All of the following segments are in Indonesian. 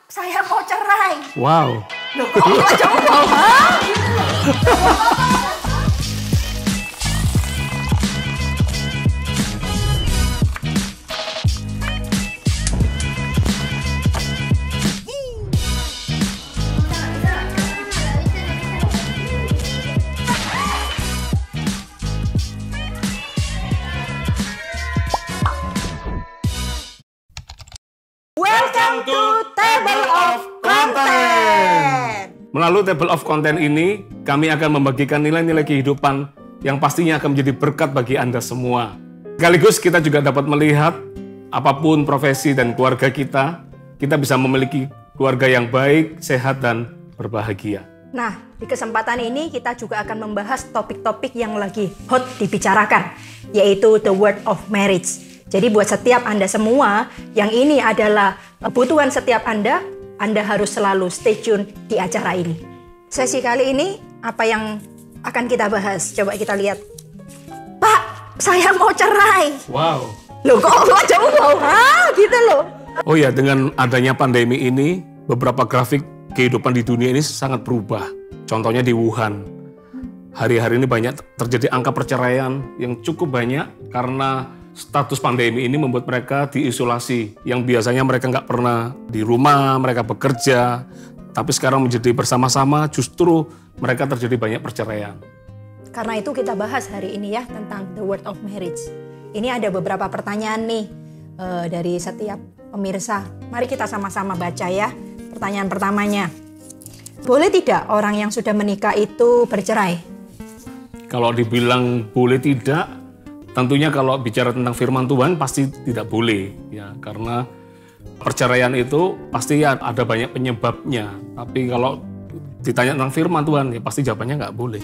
saya mau cerai. Wow. Loh kok nggak jawab? Hah? Welcome to Table of Content. Melalui Table of Content ini, kami akan membagikan nilai-nilai kehidupan yang pastinya akan menjadi berkat bagi Anda semua. Sekaligus kita juga dapat melihat apapun profesi dan keluarga kita bisa memiliki keluarga yang baik, sehat, dan berbahagia. Nah, di kesempatan ini kita juga akan membahas topik-topik yang lagi hot dibicarakan, yaitu the word of marriage. Jadi buat setiap Anda semua, yang ini adalah kebutuhan setiap Anda harus selalu stay tune di acara ini. Sesi kali ini, apa yang akan kita bahas? Coba kita lihat. Pak, saya mau cerai. Wow. Loh kok nggak jauh? Hah? Gitu loh. Oh ya, dengan adanya pandemi ini, beberapa grafik kehidupan di dunia ini sangat berubah. Contohnya di Wuhan. Hari-hari ini banyak terjadi angka perceraian yang cukup banyak karena status pandemi ini membuat mereka diisolasi. Yang biasanya mereka nggak pernah di rumah, mereka bekerja. Tapi sekarang menjadi bersama-sama justru mereka terjadi banyak perceraian. Karena itu kita bahas hari ini ya tentang the word of marriage. Ini ada beberapa pertanyaan nih dari setiap pemirsa. Mari kita sama-sama baca ya. Pertanyaan pertamanya. Boleh tidak orang yang sudah menikah itu bercerai? Kalau dibilang boleh tidak, tentunya kalau bicara tentang firman Tuhan pasti tidak boleh ya, karena perceraian itu pasti ya ada banyak penyebabnya. Tapi kalau ditanya tentang firman Tuhan ya pasti jawabannya nggak boleh.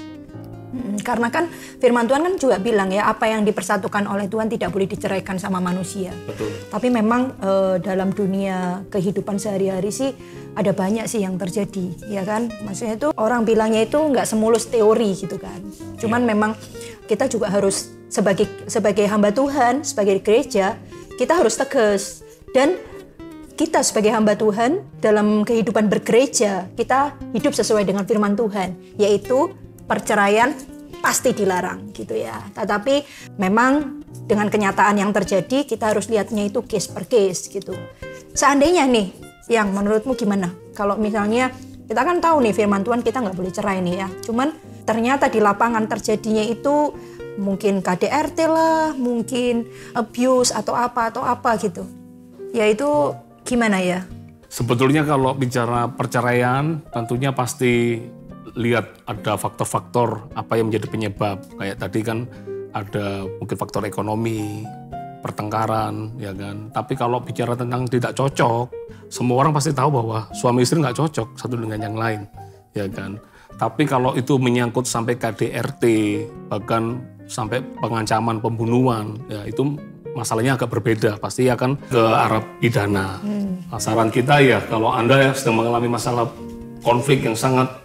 Karena kan firman Tuhan kan juga bilang ya, apa yang dipersatukan oleh Tuhan tidak boleh diceraikan sama manusia. Betul. Tapi memang dalam dunia kehidupan sehari-hari sih ada banyak sih yang terjadi, ya kan? Maksudnya itu orang bilangnya itu nggak semulus teori gitu kan. Cuman memang kita juga harus sebagai hamba Tuhan, sebagai gereja, kita harus tegas. Dan kita sebagai hamba Tuhan dalam kehidupan bergereja, kita hidup sesuai dengan firman Tuhan, yaitu perceraian pasti dilarang gitu ya. Tetapi memang dengan kenyataan yang terjadi kita harus lihatnya itu case per case gitu. Seandainya nih, yang menurutmu gimana? Kalau misalnya kita kan tahu nih firman Tuhan kita nggak boleh cerai nih ya. Cuman ternyata di lapangan terjadinya itu mungkin KDRT lah, mungkin abuse atau apa gitu. Ya itu gimana ya? Sebetulnya kalau bicara perceraian tentunya pasti lihat ada faktor-faktor apa yang menjadi penyebab. Kayak tadi kan ada mungkin faktor ekonomi, pertengkaran, ya kan. Tapi kalau bicara tentang tidak cocok, semua orang pasti tahu bahwa suami istri nggak cocok satu dengan yang lain, ya kan. Tapi kalau itu menyangkut sampai KDRT, bahkan sampai pengancaman pembunuhan, ya itu masalahnya agak berbeda. Pasti akan ke arah pidana. Saran kita ya, kalau Anda sedang mengalami masalah konflik yang sangat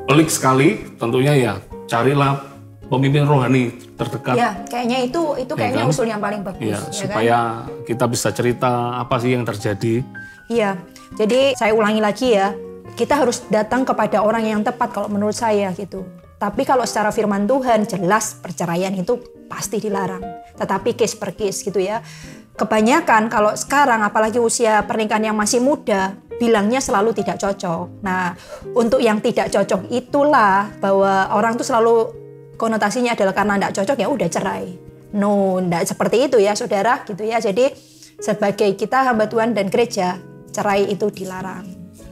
pelik sekali, tentunya ya carilah pemimpin rohani terdekat. Ya, kayaknya itu kayaknya kan? usul yang paling bagus. Ya, ya supaya kan? kita bisa cerita apa sih yang terjadi. Iya, jadi saya ulangi lagi ya, kita harus datang kepada orang yang tepat kalau menurut saya gitu. Tapi kalau secara firman Tuhan jelas perceraian itu pasti dilarang. Tetapi case per case gitu ya. Kebanyakan kalau sekarang apalagi usia pernikahan yang masih muda, bilangnya selalu tidak cocok. Nah, untuk yang tidak cocok itulah bahwa orang tuh selalu konotasinya adalah karena tidak cocok ya udah cerai. No, tidak seperti itu ya saudara gitu ya. Jadi sebagai kita hamba Tuhan dan gereja, cerai itu dilarang.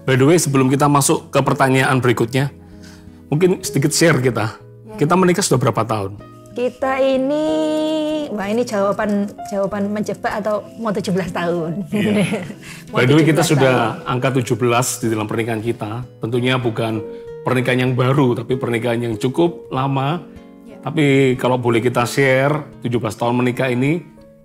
By the way, sebelum kita masuk ke pertanyaan berikutnya, mungkin sedikit share kita. Kita menikah sudah berapa tahun? Kita ini, wah ini jawaban menjebak atau mau 17 tahun. Yeah. By the way, kita sudah angka 17 di dalam pernikahan kita. Tentunya bukan pernikahan yang baru, tapi pernikahan yang cukup lama. Yeah. Tapi kalau boleh kita share, 17 tahun menikah ini,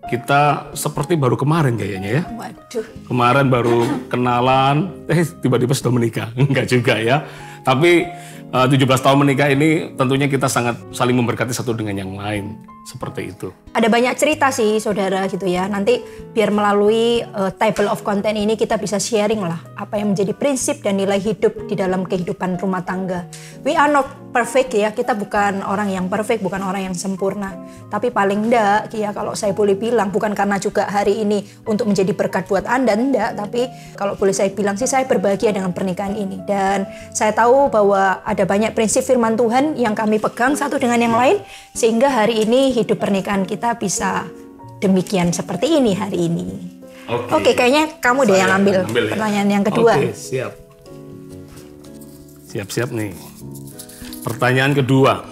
kita seperti baru kemarin kayaknya ya. Waduh. Kemarin baru kenalan, tiba-tiba sudah menikah. Enggak juga ya. Tapi 17 tahun menikah ini tentunya kita sangat saling memberkati satu dengan yang lain. Seperti itu. Ada banyak cerita sih saudara gitu ya. Nanti biar melalui table of content ini kita bisa sharing lah apa yang menjadi prinsip dan nilai hidup di dalam kehidupan rumah tangga. We are not perfect ya. Kita bukan orang yang perfect, bukan orang yang sempurna. Tapi paling enggak ya kalau saya boleh bilang, bukan karena juga hari ini untuk menjadi berkat buat Anda, enggak. Tapi kalau boleh saya bilang sih saya berbahagia dengan pernikahan ini. Dan saya tahu bahwa ada banyak prinsip firman Tuhan yang kami pegang satu dengan yang lain. Sehingga hari ini hidup pernikahan kita bisa demikian seperti ini hari ini. Oke, kayaknya kamu deh yang ambil ya? Pertanyaan yang kedua. Oke, siap. Siap-siap nih. Pertanyaan kedua.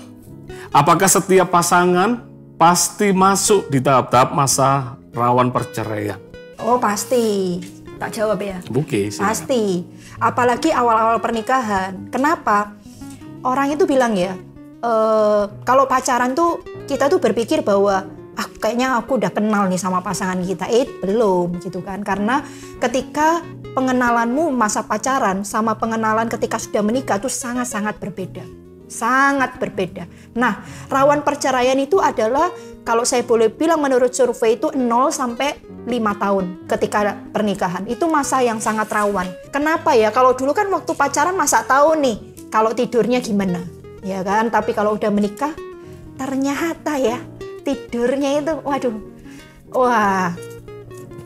Apakah setiap pasangan pasti masuk di tahap-tahap masa rawan perceraian? Oh, pasti. Tak jawab ya? Oke, siap. Pasti. Apalagi awal-awal pernikahan. Kenapa? Orang itu bilang ya, kalau pacaran tuh kita tuh berpikir bahwa kayaknya aku udah kenal nih sama pasangan kita. Belum gitu kan. Karena ketika pengenalanmu masa pacaran sama pengenalan ketika sudah menikah tuh sangat-sangat berbeda. Sangat berbeda. Nah, rawan perceraian itu adalah kalau saya boleh bilang menurut survei itu 0 sampai 5 tahun ketika pernikahan. Itu masa yang sangat rawan. Kenapa ya? Kalau dulu kan waktu pacaran masa tahu nih kalau tidurnya gimana. Ya kan? Tapi kalau udah menikah ternyata ya tidurnya itu wah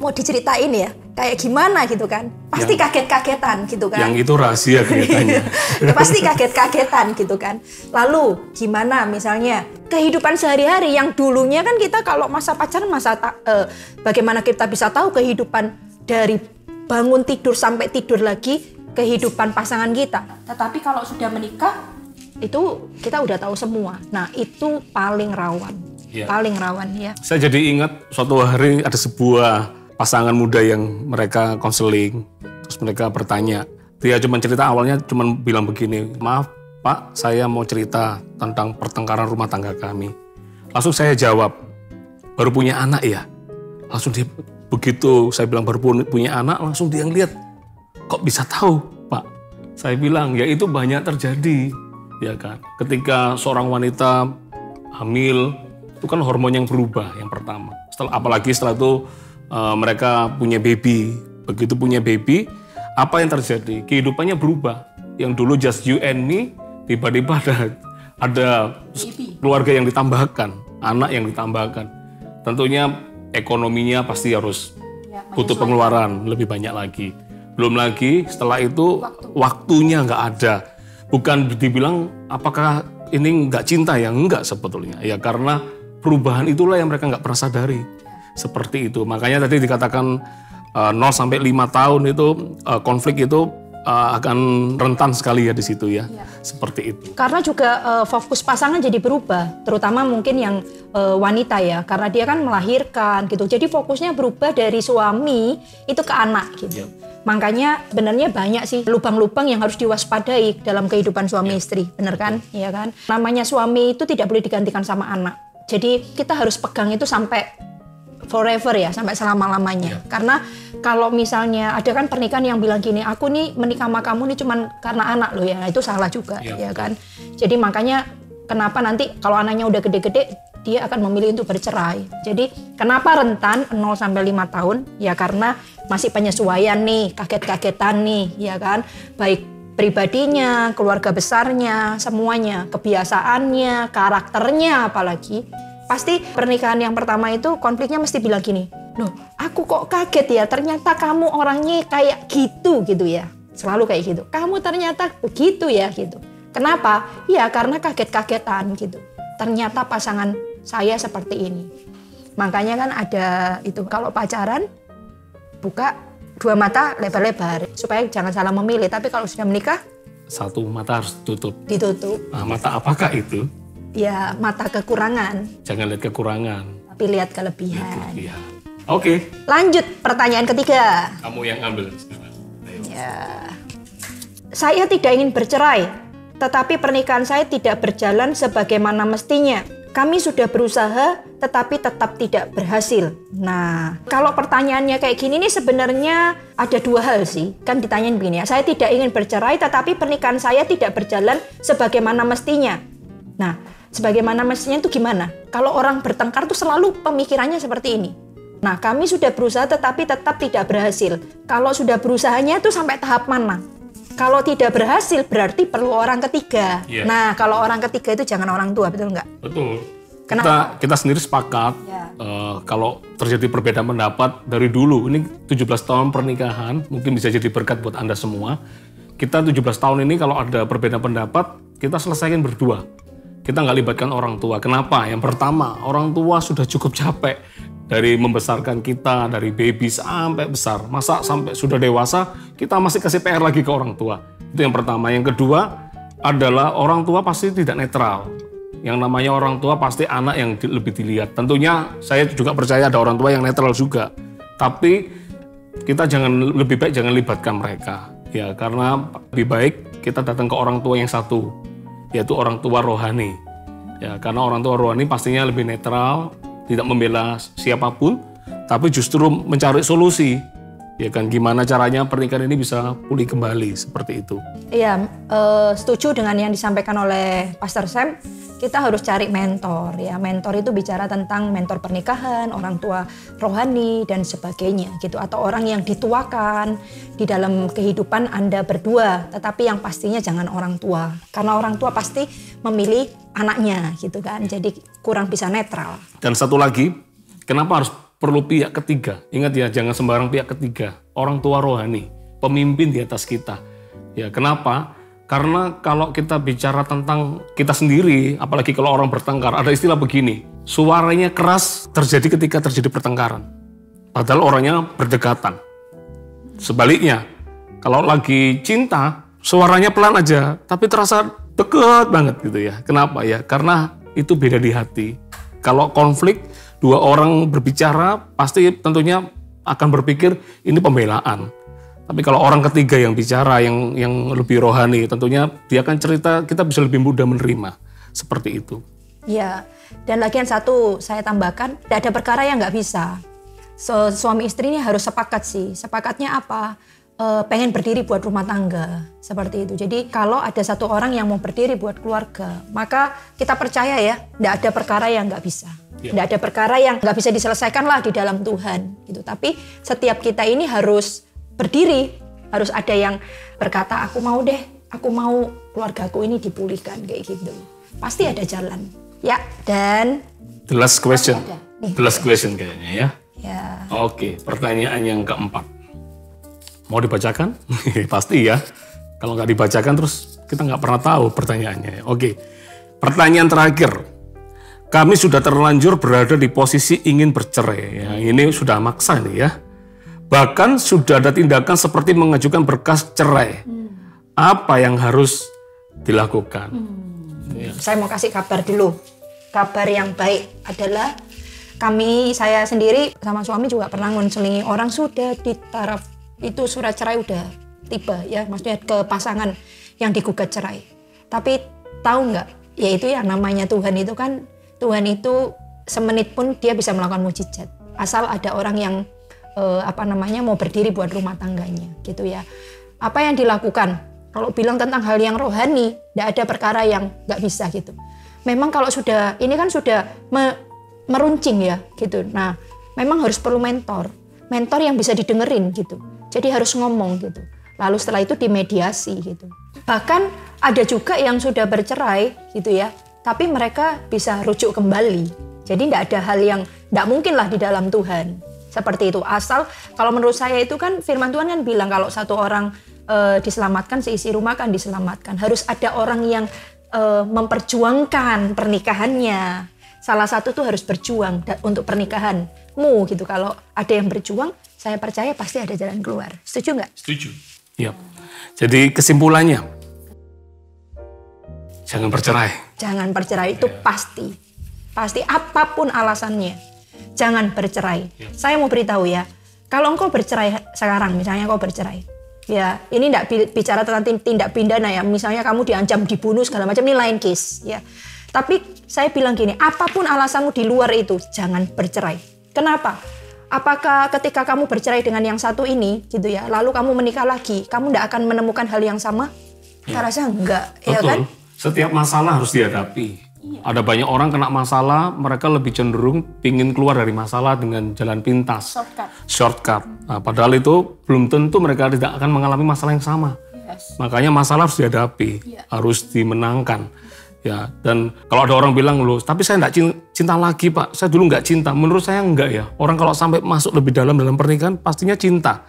mau diceritain ya kayak gimana gitu kan, pasti kaget-kagetan gitu kan. Yang itu rahasia kelihatannya. Pasti kaget-kagetan gitu kan. Lalu gimana misalnya kehidupan sehari-hari yang dulunya kan kita kalau masa pacaran bagaimana kita bisa tahu kehidupan dari bangun tidur sampai tidur lagi kehidupan pasangan kita. Tetapi kalau sudah menikah itu kita udah tahu semua. Nah, itu paling rawan. Ya. Paling rawan ya. Saya jadi ingat suatu hari ada sebuah pasangan muda yang mereka konseling. Terus mereka bertanya. Dia cuma cerita awalnya cuma bilang begini, "Maaf, Pak, saya mau cerita tentang pertengkaran rumah tangga kami." Langsung saya jawab, "Baru punya anak ya?" Langsung dia begitu saya bilang baru punya anak, langsung dia ngeliat, "Kok bisa tahu, Pak?" Saya bilang, "Ya itu banyak terjadi." Ya kan, ketika seorang wanita hamil itu kan hormon yang berubah yang pertama. Apalagi setelah itu mereka punya baby. Begitu punya baby, apa yang terjadi? Kehidupannya berubah. Yang dulu just you and me, tiba-tiba ada keluarga yang ditambahkan, anak yang ditambahkan. Tentunya ekonominya pasti harus butuh pengeluaran lebih banyak lagi. Belum lagi setelah itu waktunya nggak ada. Bukan dibilang apakah ini nggak cinta ya, enggak sebetulnya. Ya karena perubahan itulah yang mereka nggak pernah sadari. Seperti itu. Makanya tadi dikatakan 0 sampai 5 tahun itu konflik itu akan rentan sekali ya di situ ya. Seperti itu. Karena juga fokus pasangan jadi berubah, terutama mungkin yang wanita ya, karena dia kan melahirkan gitu. Jadi fokusnya berubah dari suami itu ke anak gitu. Makanya sebenarnya banyak sih lubang-lubang yang harus diwaspadai dalam kehidupan suami istri, bener kan? Iya kan? Namanya suami itu tidak boleh digantikan sama anak. Jadi kita harus pegang itu sampai forever ya, sampai selama-lamanya. Karena kalau misalnya ada kan pernikahan yang bilang gini, aku nih menikah sama kamu nih cuman karena anak loh ya, itu salah juga ya kan. Jadi makanya kenapa nanti kalau anaknya udah gede-gede dia akan memilih untuk bercerai. Jadi kenapa rentan 0 sampai 5 tahun? Ya karena masih penyesuaian nih, kaget-kagetan nih, ya kan? Baik pribadinya, keluarga besarnya, semuanya, kebiasaannya, karakternya apalagi. Pasti pernikahan yang pertama itu konfliknya mesti bilang gini, loh aku kok kaget ya, ternyata kamu orangnya kayak gitu ya. Selalu kayak gitu, kamu ternyata begitu ya gitu. Kenapa? Ya karena kaget-kagetan gitu. Ternyata pasangan saya seperti ini. Makanya kan ada itu, kalau pacaran buka dua mata lebar-lebar supaya jangan salah memilih. Tapi kalau sudah menikah, satu mata harus ditutup. Nah, mata apakah itu? Ya mata kekurangan. Jangan lihat kekurangan, tapi lihat kelebihan. Oke. Lanjut pertanyaan ketiga. Kamu yang ambil. Ya. Saya tidak ingin bercerai, tetapi pernikahan saya tidak berjalan sebagaimana mestinya. kami sudah berusaha tetapi tetap tidak berhasil. Nah, kalau pertanyaannya kayak gini nih sebenarnya ada dua hal sih. Kan ditanyain begini ya, saya tidak ingin bercerai tetapi pernikahan saya tidak berjalan sebagaimana mestinya. Nah, sebagaimana mestinya itu gimana? Kalau orang bertengkar tuh selalu pemikirannya seperti ini. Nah, kami sudah berusaha tetapi tetap tidak berhasil. Kalau sudah berusahanya itu sampai tahap mana? Kalau tidak berhasil berarti perlu orang ketiga. Yeah. Nah, kalau orang ketiga itu jangan orang tua, betul nggak? Betul. Kenapa? Kita sendiri sepakat kalau terjadi perbedaan pendapat dari dulu, ini 17 tahun pernikahan, mungkin bisa jadi berkat buat Anda semua. Kita 17 tahun ini kalau ada perbedaan pendapat, kita selesaikan berdua. Kita nggak libatkan orang tua. Kenapa? Yang pertama, orang tua sudah cukup capek dari membesarkan kita, dari baby sampai besar. Masa sampai sudah dewasa, kita masih kasih PR lagi ke orang tua. Itu yang pertama. Yang kedua adalah orang tua pasti tidak netral. Yang namanya orang tua pasti anak yang lebih dilihat. Tentunya saya juga percaya ada orang tua yang netral juga. Tapi kita lebih baik jangan libatkan mereka. Ya, karena lebih baik kita datang ke orang tua yang satu, yaitu orang tua rohani. Ya, karena orang tua rohani pastinya lebih netral, tidak membela siapapun, tapi justru mencari solusi. Ya kan, gimana caranya pernikahan ini bisa pulih kembali, seperti itu. Iya, setuju dengan yang disampaikan oleh Pastor Sam. Kita harus cari mentor. Ya, mentor itu bicara tentang mentor pernikahan, orang tua rohani dan sebagainya, gitu. Atau orang yang dituakan di dalam kehidupan Anda berdua. Tetapi yang pastinya jangan orang tua, karena orang tua pasti memilih anaknya, gitu kan. Jadi kurang bisa netral. Dan satu lagi, kenapa harus perlu pihak ketiga? Ingat ya, jangan sembarang pihak ketiga. Orang tua rohani, pemimpin di atas kita. Ya, kenapa? Karena kalau kita bicara tentang kita sendiri, apalagi kalau orang bertengkar, ada istilah begini, suaranya keras terjadi ketika terjadi pertengkaran. Padahal orangnya berdekatan. Sebaliknya, kalau lagi cinta, suaranya pelan aja, tapi terasa deket banget gitu ya. Kenapa ya? Karena itu beda di hati. Kalau konflik, dua orang berbicara, pasti tentunya akan berpikir ini pembelaan. Tapi kalau orang ketiga yang bicara, yang lebih rohani, tentunya dia akan cerita, kita bisa lebih mudah menerima. Seperti itu. Ya, dan lagi yang satu saya tambahkan, tidak ada perkara yang nggak bisa. Suami istri ini harus sepakat sih. Sepakatnya apa? Pengen berdiri buat rumah tangga. Seperti itu. Jadi kalau ada satu orang yang mau berdiri buat keluarga, maka kita percaya ya, tidak ada perkara yang nggak bisa. Tidak ada perkara yang nggak bisa diselesaikan lah di dalam Tuhan. Gitu. Tapi setiap kita ini harus berdiri, harus ada yang berkata, aku mau deh, aku mau keluargaku ini dipulihkan kayak gitu. Pasti ada jalan. Ya, dan the last question. The last question kayaknya ya. Ya. Oke, pertanyaan yang keempat. Mau dibacakan? Pasti ya. Kalau nggak dibacakan terus kita nggak pernah tahu pertanyaannya. Oke, pertanyaan terakhir. Kami sudah terlanjur berada di posisi ingin bercerai. Ya, ini sudah maksa nih ya. Bahkan sudah ada tindakan seperti mengajukan berkas cerai. Apa yang harus dilakukan? Ya. Saya mau kasih kabar dulu. Kabar yang baik adalah saya sendiri sama suami juga pernah ngonseling orang sudah di taraf itu surat cerai udah tiba ya. Maksudnya ke pasangan yang digugat cerai. Tapi tahu nggak? Ya itu ya namanya Tuhan itu kan. Tuhan itu semenit pun dia bisa melakukan mukjizat. Asal ada orang yang mau berdiri buat rumah tangganya gitu ya. Apa yang dilakukan? Kalau bilang tentang hal yang rohani, tidak ada perkara yang nggak bisa gitu. Memang kalau sudah, ini kan sudah meruncing ya gitu. Nah, memang harus perlu mentor yang bisa didengerin gitu. Jadi harus ngomong gitu. Lalu setelah itu dimediasi gitu. Bahkan ada juga yang sudah bercerai gitu ya, tapi mereka bisa rujuk kembali. Jadi tidak ada hal yang tidak mungkin lah di dalam Tuhan. Seperti itu, asal kalau menurut saya itu kan firman Tuhan kan bilang kalau satu orang diselamatkan, seisi rumah kan diselamatkan. Harus ada orang yang memperjuangkan pernikahannya. Salah satu tuh harus berjuang untuk pernikahanmu gitu. Kalau ada yang berjuang, saya percaya pasti ada jalan keluar. Setuju nggak? Setuju. Iya. Jadi kesimpulannya, jangan bercerai. Jangan bercerai itu pasti. Pasti apapun alasannya. Jangan bercerai. Saya mau beritahu ya, kalau engkau bercerai sekarang, misalnya engkau bercerai, ya ini tidak bicara tentang tindak pidana ya, misalnya kamu diancam dibunuh segala macam, ini lain case ya. Tapi saya bilang gini, apapun alasanmu di luar itu, jangan bercerai. Kenapa? Apakah ketika kamu bercerai dengan yang satu ini, gitu ya, lalu kamu menikah lagi, kamu tidak akan menemukan hal yang sama? Saya rasa enggak, Betul. ya kan? Setiap masalah harus dihadapi. Ada banyak orang kena masalah, mereka lebih cenderung pingin keluar dari masalah dengan jalan pintas. Shortcut. Nah, padahal itu belum tentu mereka tidak akan mengalami masalah yang sama. Makanya masalah harus dihadapi, harus dimenangkan. Ya, dan kalau ada orang bilang, loh, tapi saya enggak cinta lagi, Pak. Saya dulu enggak cinta. Menurut saya enggak ya. Orang kalau sampai masuk lebih dalam pernikahan, pastinya cinta.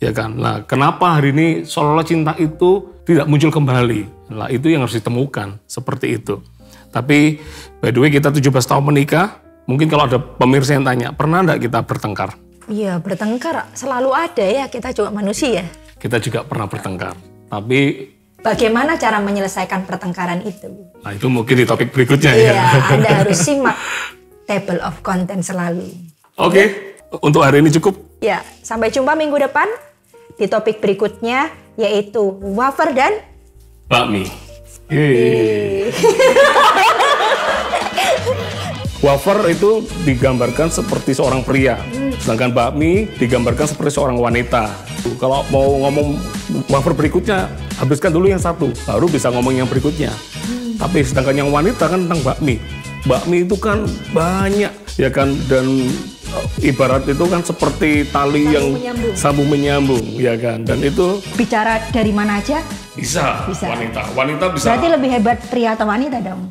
Ya kan? Nah, kenapa hari ini seolah-olah cinta itu tidak muncul kembali? Nah, itu yang harus ditemukan. Seperti itu. Tapi, by the way, kita 17 tahun menikah. Mungkin kalau ada pemirsa yang tanya, pernah enggak kita bertengkar? Iya, bertengkar selalu ada ya. Kita juga manusia. Kita juga pernah bertengkar. Tapi bagaimana cara menyelesaikan pertengkaran itu? Nah, itu mungkin di topik berikutnya ya. Iya, Anda harus simak table of content selalu. Oke, untuk hari ini cukup. Ya, sampai jumpa minggu depan di topik berikutnya, yaitu wafer dan bakmi. Wafer itu digambarkan seperti seorang pria, sedangkan bakmi digambarkan seperti seorang wanita. Kalau mau ngomong wafer berikutnya, habiskan dulu yang satu, baru bisa ngomong yang berikutnya. Tapi sedangkan yang wanita kan tentang bakmi. Bakmi itu kan banyak, ya kan, dan ibarat itu kan seperti tali yang sambung menyambung, ya kan. Dan itu bicara dari mana aja? Bisa. Wanita bisa. Berarti lebih hebat pria atau wanita dong?